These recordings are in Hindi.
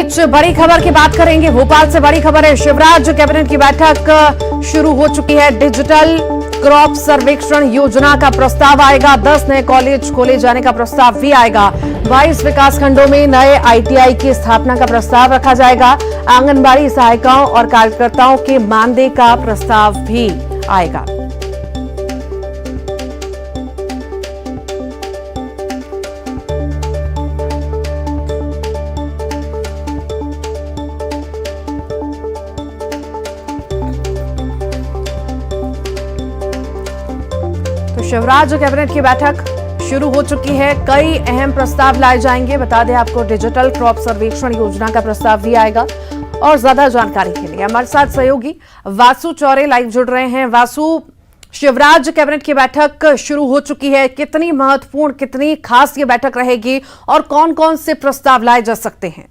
बीच बड़ी खबर की बात करेंगे। भोपाल से बड़ी खबर है, शिवराज कैबिनेट की बैठक शुरू हो चुकी है। डिजिटल क्रॉप सर्वेक्षण योजना का प्रस्ताव आएगा। 10 नए कॉलेज खोले जाने का प्रस्ताव भी आएगा। 22 विकासखंडों में नए आईटीआई की स्थापना का प्रस्ताव रखा जाएगा। आंगनबाड़ी सहायिकाओं और कार्यकर्ताओं के मानदेय का प्रस्ताव भी आएगा। शिवराज कैबिनेट की बैठक शुरू हो चुकी है। कई अहम प्रस्ताव लाए जाएंगे। बता दें आपको, डिजिटल क्रॉप सर्वेक्षण योजना का प्रस्ताव भी आएगा। और ज्यादा जानकारी के लिए हमारे साथ सहयोगी वासु चौरे लाइव जुड़ रहे हैं। वासु, शिवराज कैबिनेट की बैठक शुरू हो चुकी है। कितनी महत्वपूर्ण, कितनी खास ये बैठक रहेगी और कौन कौन से प्रस्ताव लाए जा सकते हैं?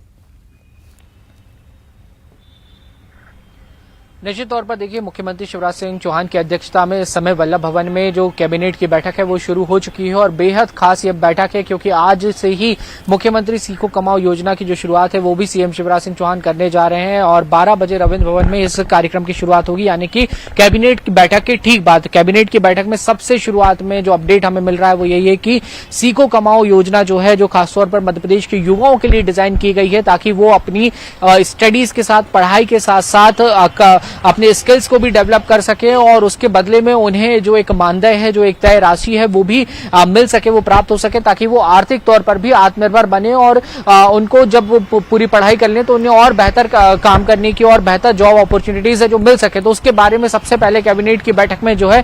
निश्चित तौर पर देखिए, मुख्यमंत्री शिवराज सिंह चौहान की अध्यक्षता में इस समय वल्लभ भवन में जो कैबिनेट की बैठक है वो शुरू हो चुकी है। और बेहद खास ये बैठक है क्योंकि आज से ही मुख्यमंत्री सीखो कमाओ योजना की जो शुरुआत है वो भी सीएम शिवराज सिंह चौहान करने जा रहे हैं। और 12 बजे रविंद्र भवन में इस कार्यक्रम की शुरुआत होगी, यानी कि कैबिनेट की बैठक के ठीक बाद। कैबिनेट की बैठक में सबसे शुरुआत में जो अपडेट हमें मिल रहा है वो यही है कि सीखो कमाओ योजना जो है, जो खासतौर पर मध्यप्रदेश के युवाओं के लिए डिजाइन की गई है ताकि वो अपनी स्टडीज के साथ, पढ़ाई के साथ साथ अपने स्किल्स को भी डेवलप कर सके और उसके बदले में उन्हें जो एक मानदेय है, जो एक तय राशि है वो भी मिल सके, वो प्राप्त हो सके, ताकि वो आर्थिक तौर पर भी आत्मनिर्भर बने। और उनको जब वो पूरी पढ़ाई कर लें तो उन्हें और बेहतर काम करने की और बेहतर जॉब अपॉर्चुनिटीज है जो मिल सके। तो उसके बारे में सबसे पहले कैबिनेट की बैठक में जो है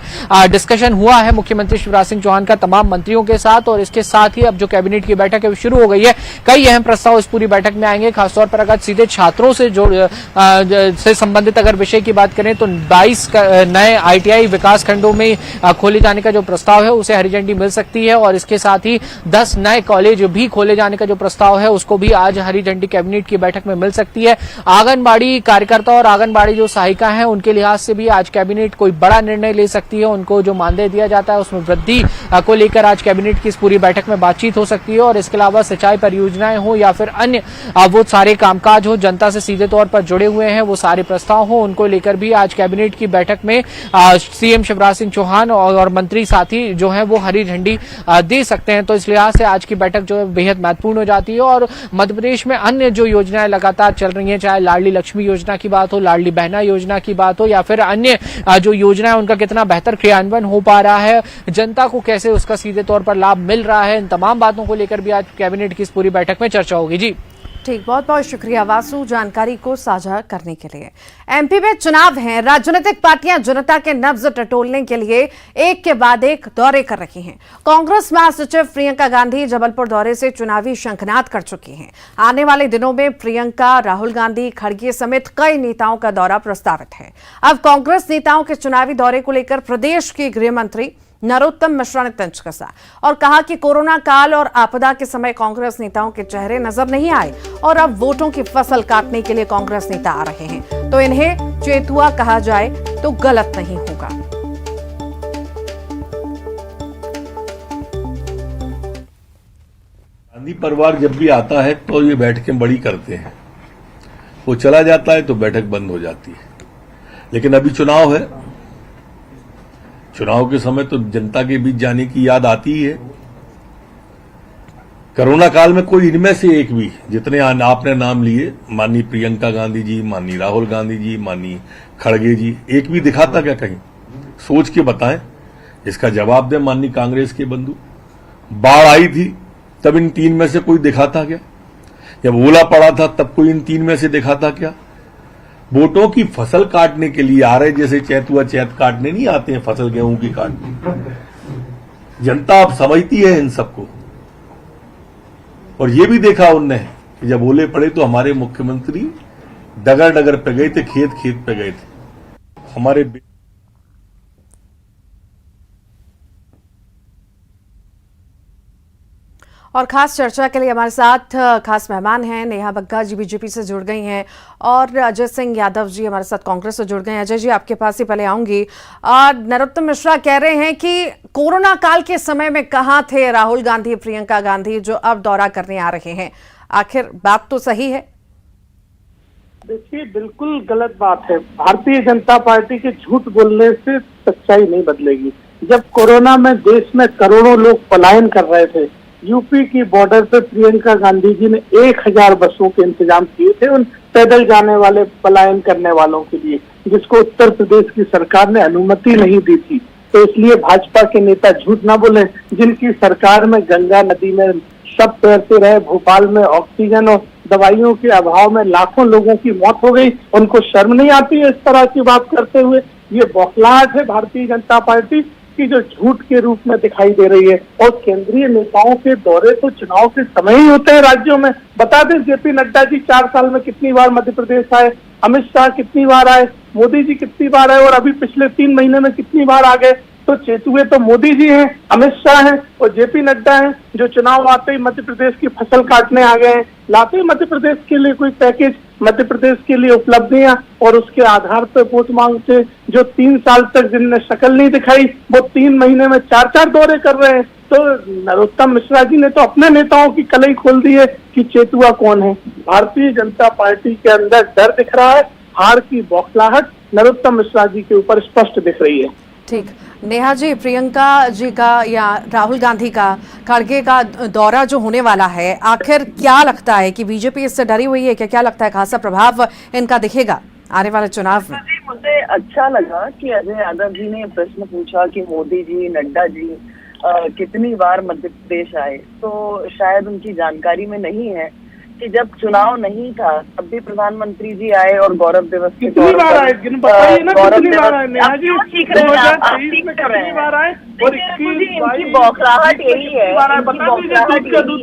डिस्कशन हुआ है मुख्यमंत्री शिवराज सिंह चौहान का तमाम मंत्रियों के साथ। और इसके साथ ही अब जो कैबिनेट की बैठक है वो शुरू हो गई है। कई अहम प्रस्ताव इस पूरी बैठक में आएंगे। खासतौर पर अगर सीधे छात्रों से संबंधित अगर विषय की बात करें तो 22 नए आईटीआई विकास खंडों में खोले जाने का जो प्रस्ताव है उसे हरी झंडी मिल सकती है। और इसके साथ ही 10 नए कॉलेज भी खोले जाने का जो प्रस्ताव है उसको भी आज हरी झंडी कैबिनेट की बैठक में मिल सकती है। आंगनबाड़ी कार्यकर्ता और आंगनबाड़ी जो सहायिका हैं उनके लिहाज से भी आज कैबिनेट कोई बड़ा निर्णय ले सकती है। उनको जो मानदेय दिया जाता है उसमें वृद्धि को लेकर आज कैबिनेट की इस पूरी बैठक में बातचीत हो सकती है। और इसके अलावा सिंचाई परियोजनाएं हो या फिर अन्य वो सारे कामकाज हो, जनता से सीधे तौर पर जुड़े हुए हैं वो सारे प्रस्ताव हो, उनको लेकर भी आज कैबिनेट की बैठक में सीएम शिवराज सिंह चौहान और मंत्री साथी जो है वो हरी झंडी दे सकते हैं। तो इस लिहाज से आज की बैठक जो है बेहद महत्वपूर्ण हो जाती है। और मध्य प्रदेश में अन्य जो योजनाएं लगातार चल रही हैं, चाहे लाडली लक्ष्मी योजना की बात हो, लाडली बहना योजना की बात हो या फिर अन्य जो योजनाएं उनका कितना बेहतर क्रियान्वयन हो पा रहा है, जनता को कैसे उसका सीधे तौर पर लाभ मिल रहा है, इन तमाम बातों को लेकर भी आज कैबिनेट की इस पूरी बैठक में चर्चा होगी। जी ठीक, बहुत बहुत शुक्रिया वासु जानकारी को साझा करने के लिए। एमपी में चुनाव हैं। राजनीतिक पार्टियां जनता के नब्ज टटोलने के लिए एक के बाद एक दौरे कर रही हैं। कांग्रेस महासचिव प्रियंका गांधी जबलपुर दौरे से चुनावी शंखनाद कर चुकी हैं। आने वाले दिनों में प्रियंका, राहुल गांधी, खड़गे समेत कई नेताओं का दौरा प्रस्तावित है। अब कांग्रेस नेताओं के चुनावी दौरे को लेकर प्रदेश के गृह मंत्री नरोत्तम मिश्रा ने तंज कसा और कहा कि कोरोना काल और आपदा के समय कांग्रेस नेताओं के चेहरे नजर नहीं आए और अब वोटों की फसल काटने के लिए कांग्रेस नेता आ रहे हैं, तो इन्हें चेतुआ कहा जाए तो गलत नहीं होगा। गांधी परिवार जब भी आता है तो ये बैठकें बड़ी करते हैं, वो चला जाता है तो बैठक बंद हो जाती है। लेकिन अभी चुनाव है, चुनाव के समय तो जनता के बीच जाने की याद आती ही है। कोरोना काल में कोई इनमें से एक भी, जितने आपने नाम लिए, माननीय प्रियंका गांधी जी, माननीय राहुल गांधी जी, माननीय खड़गे जी, एक भी दिखाता क्या कहीं? सोच के बताएं, इसका जवाब दें माननीय कांग्रेस के बंधु। बाढ़ आई थी तब इन 3 में से कोई दिखाता क्या? जब ओला पड़ा था तब कोई इन 3 में से दिखाता क्या? वोटों की फसल काटने के लिए आ रहे, जैसे चैत काटने नहीं आते हैं, फसल गेहूं की काटने। जनता अब समझती है इन सबको। और ये भी देखा उनने कि जब ओले पड़े तो हमारे मुख्यमंत्री डगर डगर पे गए थे, खेत खेत पे गए थे। हमारे और खास चर्चा के लिए हमारे साथ खास मेहमान हैं। नेहा बग्गा जी बीजेपी से जुड़ गई हैं और अजय सिंह यादव जी हमारे साथ कांग्रेस से जुड़ गए हैं। अजय जी, आपके पास ही पहले आऊंगी। नरोत्तम मिश्रा कह रहे हैं कि कोरोना काल के समय में कहां थे राहुल गांधी, प्रियंका गांधी, जो अब दौरा करने आ रहे हैं। आखिर बात तो सही है? देखिए, बिल्कुल गलत बात है। भारतीय जनता पार्टी के झूठ बोलने से सच्चाई नहीं बदलेगी। जब कोरोना में देश में करोड़ों लोग पलायन कर रहे थे, यूपी की बॉर्डर पे प्रियंका गांधी जी ने 1000 बसों के इंतजाम किए थे उन पैदल जाने वाले पलायन करने वालों के लिए, जिसको उत्तर प्रदेश की सरकार ने अनुमति नहीं दी थी। तो इसलिए भाजपा के नेता झूठ ना बोले। जिनकी सरकार में गंगा नदी में सब तैरते रहे, भोपाल में ऑक्सीजन और दवाइयों के अभाव में लाखों लोगों की मौत हो गई, उनको शर्म नहीं आती है इस तरह की बात करते हुए? ये बौखलाहट है भारतीय जनता पार्टी की, जो झूठ के रूप में दिखाई दे रही है। और केंद्रीय नेताओं के दौरे तो चुनाव के समय ही होते हैं राज्यों में। बता दें, जेपी नड्डा जी 4 साल में कितनी बार मध्य प्रदेश आए, अमित शाह कितनी बार आए, मोदी जी कितनी बार आए, और अभी पिछले 3 महीने में कितनी बार आ गए। तो चेतुए तो मोदी जी हैं, अमित शाह हैं और जेपी नड्डा हैं, जो चुनाव आते ही मध्य प्रदेश की फसल काटने आ गए हैं। लाते ही मध्य प्रदेश के लिए कोई पैकेज, मध्य प्रदेश के लिए उपलब्धियां, और उसके आधार पर वोट मांगते। जो 3 साल तक जिनने शक्ल नहीं दिखाई, वो 3 महीने में 4-4 दौरे कर रहे हैं। तो नरोत्तम मिश्रा जी ने तो अपने नेताओं की कलई खोल दी है कि चेतुआ कौन है। भारतीय जनता पार्टी के अंदर डर दिख रहा है, हार की बौखलाहट नरोत्तम मिश्रा जी के ऊपर स्पष्ट दिख रही है। ठीक, नेहा जी, प्रियंका जी का या राहुल गांधी का खड़गे का दौरा जो होने वाला है, आखिर क्या लगता है कि बीजेपी इससे डरी हुई है? क्या लगता है खासा प्रभाव इनका दिखेगा आने वाले चुनाव में? मुझे अच्छा लगा कि अजय यादव जी ने प्रश्न पूछा कि मोदी जी, नड्डा जी कितनी बार मध्य प्रदेश आए। तो शायद उनकी जानकारी में नहीं है कि जब चुनाव नहीं था तब भी प्रधानमंत्री जी आए और गौरव दिवस के कितनी बार आए, बताइए ना, कितनी बार आए? नेहा जी, 2023 में कितनी बार आए? और इनकी बौखलाहट यही है,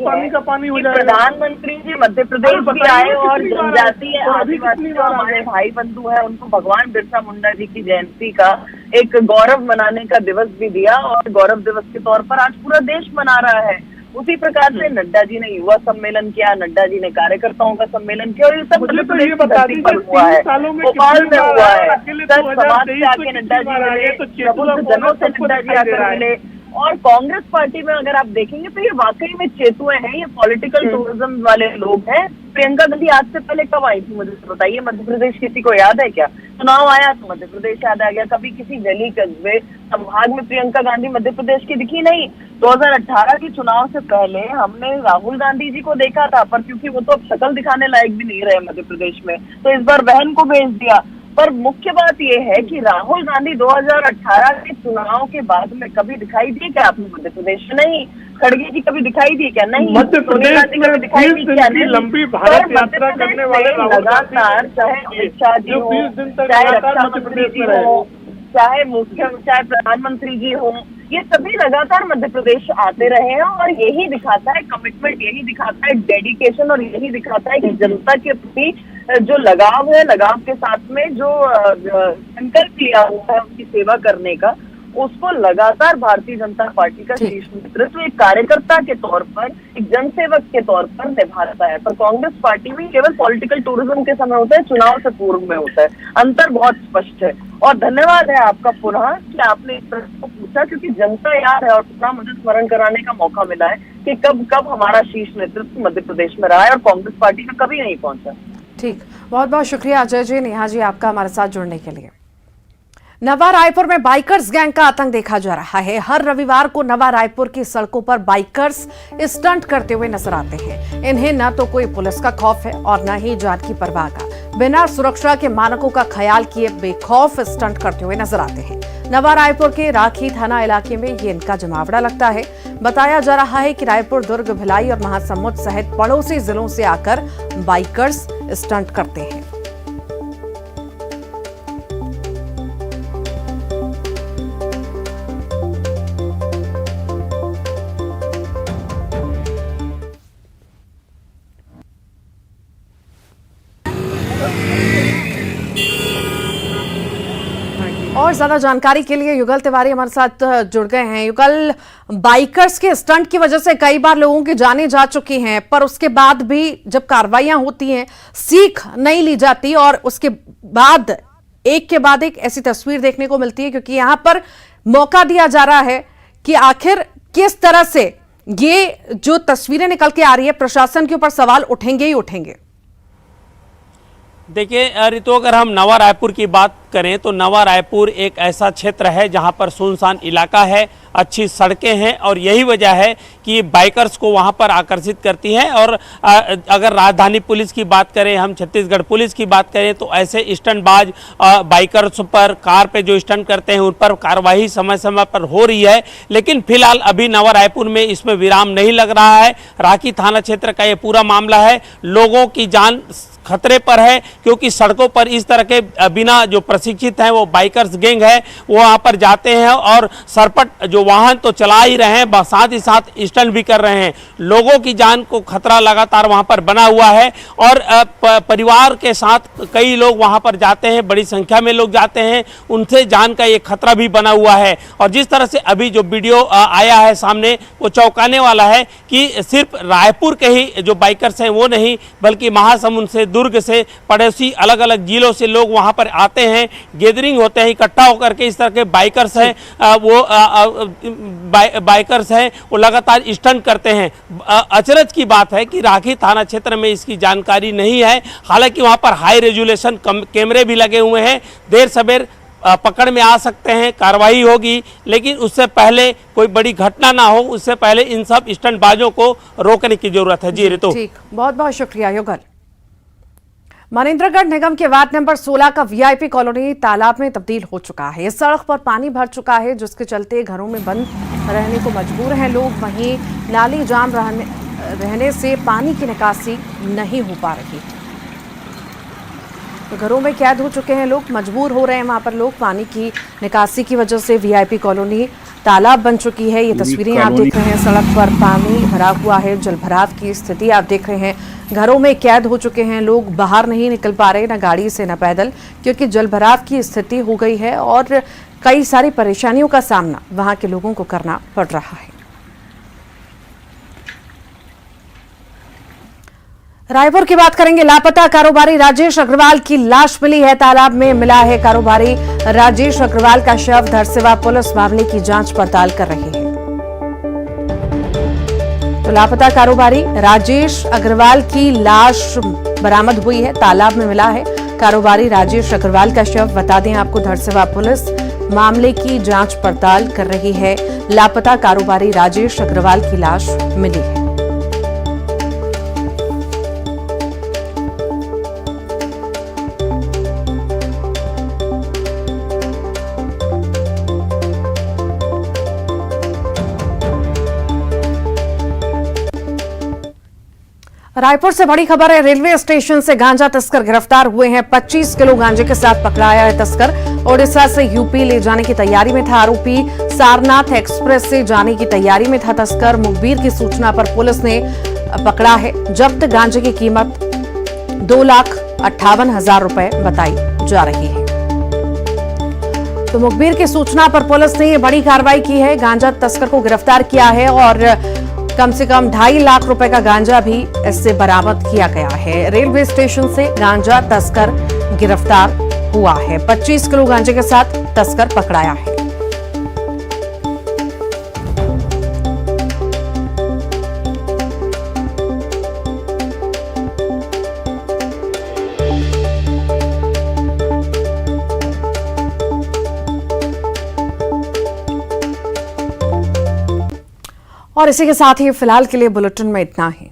पानी का पानी हो जाएगा। प्रधानमंत्री जी मध्य प्रदेश भी आए और जनजातीय आदिवासी जो हमारे भाई बंधु है, उनको भगवान बिरसा मुंडा जी की जयंती का एक गौरव मनाने का दिवस भी दिया, और गौरव दिवस के तौर पर आज पूरा देश मना रहा है। उसी प्रकार से नड्डा जी ने युवा सम्मेलन किया, नड्डा जी ने कार्यकर्ताओं का सम्मेलन किया, और ये सब मुझे तो ये बता दीजिए, हुआ है, भोपाल में हुआ है। समाज से आके नड्डा जी मिले, प्रबुद्ध जनों से नड्डा जी आकर मिले। और कांग्रेस पार्टी में अगर आप देखेंगे तो ये वाकई में चेतुए हैं, ये पॉलिटिकल टूरिज्म वाले लोग हैं। प्रियंका गांधी आज से पहले कब आई थी मुझे बताइए? मध्य प्रदेश किसी को याद है क्या? चुनाव आया तो मध्य प्रदेश याद आ गया। कभी किसी गली कस्बे संभाग में प्रियंका गांधी मध्य प्रदेश की दिखी नहीं। 2018 के चुनाव से पहले हमने राहुल गांधी जी को देखा था, पर क्योंकि वो तो अब शक्ल दिखाने लायक भी नहीं रहे मध्य प्रदेश में, तो इस बार बहन को भेज दिया। पर मुख्य बात यह है कि राहुल गांधी 2018 के चुनाव के बाद में कभी दिखाई दिए क्या आपने मध्य प्रदेश में? नहीं। खड़गे जी कभी दिखाई दिए क्या? नहीं। मध्य प्रदेश में दिखाई दी क्या? नहीं। लंबी भारत यात्रा करने वाले लगातार, चाहे अमित शाह जी हो, चाहे रक्षा मंत्री जी हो, चाहे प्रधानमंत्री जी हो, ये सभी लगातार मध्य प्रदेश आते रहे हैं। और यही दिखाता है कमिटमेंट, यही दिखाता है डेडिकेशन, और यही दिखाता है कि जनता के प्रति जो लगाव है, लगाव के साथ में जो संकल्प लिया हुआ है उनकी सेवा करने का, उसको लगातार भारतीय जनता पार्टी का शीर्ष नेतृत्व एक कार्यकर्ता के तौर पर, एक जनसेवक के तौर पर निभाता है। पर कांग्रेस पार्टी में केवल पॉलिटिकल टूरिज्म के समय होता है, चुनाव से पूर्व में होता है। अंतर बहुत स्पष्ट है। और धन्यवाद है आपका पुनः कि आपने इस प्रश्न को पूछा, क्योंकि जनता याद है और पुनः मुझे स्मरण कराने का मौका मिला है कि कब कब हमारा शीर्ष नेतृत्व मध्य प्रदेश में रहा है और कांग्रेस पार्टी में कभी नहीं पहुंचा। ठीक, बहुत बहुत शुक्रिया अजय जी, नेहा जी, आपका हमारे साथ जुड़ने के लिए। नवा रायपुर में बाइकर्स गैंग का आतंक देखा जा रहा है। हर रविवार को नवा रायपुर की सड़कों पर बाइकर्स स्टंट करते हुए नजर आते हैं। इन्हें न तो कोई पुलिस का खौफ है और न ही जान की परवाह का। बिना सुरक्षा के मानकों का ख्याल किए बेखौफ स्टंट करते हुए नजर आते हैं। नवा रायपुर के राखी थाना इलाके में ये इनका जमावड़ा लगता है। बताया जा रहा है कि रायपुर, दुर्ग, भिलाई और महासमुंद सहित पड़ोसी जिलों से आकर बाइकर्स स्टंट करते हैं। और ज्यादा जानकारी के लिए युगल तिवारी हमारे साथ जुड़ गए हैं। युगल, बाइकर्स के स्टंट की वजह से कई बार लोगों की जानें जा चुकी हैं, पर उसके बाद भी जब कार्रवाइयां होती हैं सीख नहीं ली जाती और उसके बाद एक के बाद एक ऐसी तस्वीर देखने को मिलती है, क्योंकि यहां पर मौका दिया जा रहा है कि आखिर किस तरह से ये जो तस्वीरें निकल के आ रही है, प्रशासन के ऊपर सवाल उठेंगे ही उठेंगे। देखिए ऋतु, अगर हम नवा रायपुर की बात करें तो नवा रायपुर एक ऐसा क्षेत्र है जहां पर सुनसान इलाका है, अच्छी सड़कें हैं और यही वजह है कि बाइकर्स को वहां पर आकर्षित करती हैं। और अगर राजधानी पुलिस की बात करें, हम छत्तीसगढ़ पुलिस की बात करें तो ऐसे स्टंटबाज बाइकर्स पर, कार पे जो स्टंट करते हैं उन पर कार्रवाई समय समय पर हो रही है। लेकिन फिलहाल अभी नवा रायपुर में इसमें विराम नहीं लग रहा है। राखी थाना क्षेत्र का ये पूरा मामला है, लोगों की जान खतरे पर है क्योंकि सड़कों पर इस तरह के बिना जो प्रशिक्षित हैं वो बाइकर्स गैंग है, वो वहाँ पर जाते हैं और सरपट जो वाहन तो चला ही रहे हैं, साथ ही साथ स्टंट भी कर रहे हैं। लोगों की जान को खतरा लगातार वहाँ पर बना हुआ है और परिवार के साथ कई लोग वहाँ पर जाते हैं, बड़ी संख्या में लोग जाते हैं, उनसे जान का ये खतरा भी बना हुआ है। और जिस तरह से अभी जो वीडियो आया है सामने, वो चौंकाने वाला है कि सिर्फ रायपुर के ही जो बाइकर्स हैं वो नहीं, बल्कि महासमुंद से, दुर्ग से, पड़ोसी अलग अलग जिलों से लोग वहां पर आते हैं, गैदरिंग होते हैं, इकट्ठा होकर के इस तरह के बाइकर्स हैं बाइकर्स हैं वो लगातार स्टंट करते हैं। अचरज की बात है कि राखी थाना क्षेत्र में इसकी जानकारी नहीं है। हालांकि वहां पर हाई रेजोल्यूशन कैमरे भी लगे हुए हैं, देर सवेर पकड़ में आ सकते हैं, कार्रवाई होगी, लेकिन उससे पहले कोई बड़ी घटना ना हो, उससे पहले इन सब स्टंटबाजों को रोकने की जरूरत है। जी ऋतु, ठीक, बहुत बहुत शुक्रिया युगल। मनेंद्रगढ़ निगम के वार्ड नंबर 16 का वीआईपी कॉलोनी तालाब में तब्दील हो चुका है। इस सड़क पर पानी भर चुका है, जिसके चलते घरों में बंद रहने को मजबूर हैं लोग। वहीं नाली जाम रहने से पानी की निकासी नहीं हो पा रही, तो घरों में कैद हो चुके हैं लोग, मजबूर हो रहे हैं वहां पर लोग। पानी की निकासी की वजह से वीआईपी कॉलोनी तालाब बन चुकी है। ये तस्वीरें आप देख रहे हैं, सड़क पर पानी भरा हुआ है, जलभराव की स्थिति आप देख रहे हैं। घरों में कैद हो चुके हैं लोग, बाहर नहीं निकल पा रहे, न गाड़ी से न पैदल, क्योंकि जलभराव की स्थिति हो गई है और कई सारी परेशानियों का सामना वहां के लोगों को करना पड़ रहा है। रायपुर की बात करेंगे। लापता कारोबारी राजेश अग्रवाल की लाश मिली है, तालाब में मिला है कारोबारी राजेश अग्रवाल का शव। धरसेवा पुलिस मामले की जांच पड़ताल कर रही है। तो लापता कारोबारी राजेश अग्रवाल की लाश बरामद हुई है, तालाब में मिला है कारोबारी राजेश अग्रवाल का शव। बता दें आपको, धरसेवा पुलिस मामले की जांच पड़ताल कर रही है। लापता कारोबारी राजेश अग्रवाल की लाश मिली है। रायपुर से बड़ी खबर है, रेलवे स्टेशन से गांजा तस्कर गिरफ्तार हुए हैं। 25 किलो गांजे के साथ पकड़ाया है तस्कर। ओडिशा से यूपी ले जाने की तैयारी में था आरोपी। सारनाथ एक्सप्रेस से जाने की तैयारी में था तस्कर। मुखबिर की सूचना पर पुलिस ने पकड़ा है। जब्त गांजे की कीमत 2,58,000 रुपए बताई जा रही है। तो मुखबिर की सूचना पर पुलिस ने ये बड़ी कार्रवाई की है, गांजा तस्कर को गिरफ्तार किया है और कम से कम 2.5 लाख रुपए का गांजा भी इससे बरामद किया गया है। रेलवे स्टेशन से गांजा तस्कर गिरफ्तार हुआ है। 25 किलो गांजे के साथ तस्कर पकड़ाया है। और इसी के साथ ही फिलहाल के लिए बुलेटिन में इतना ही।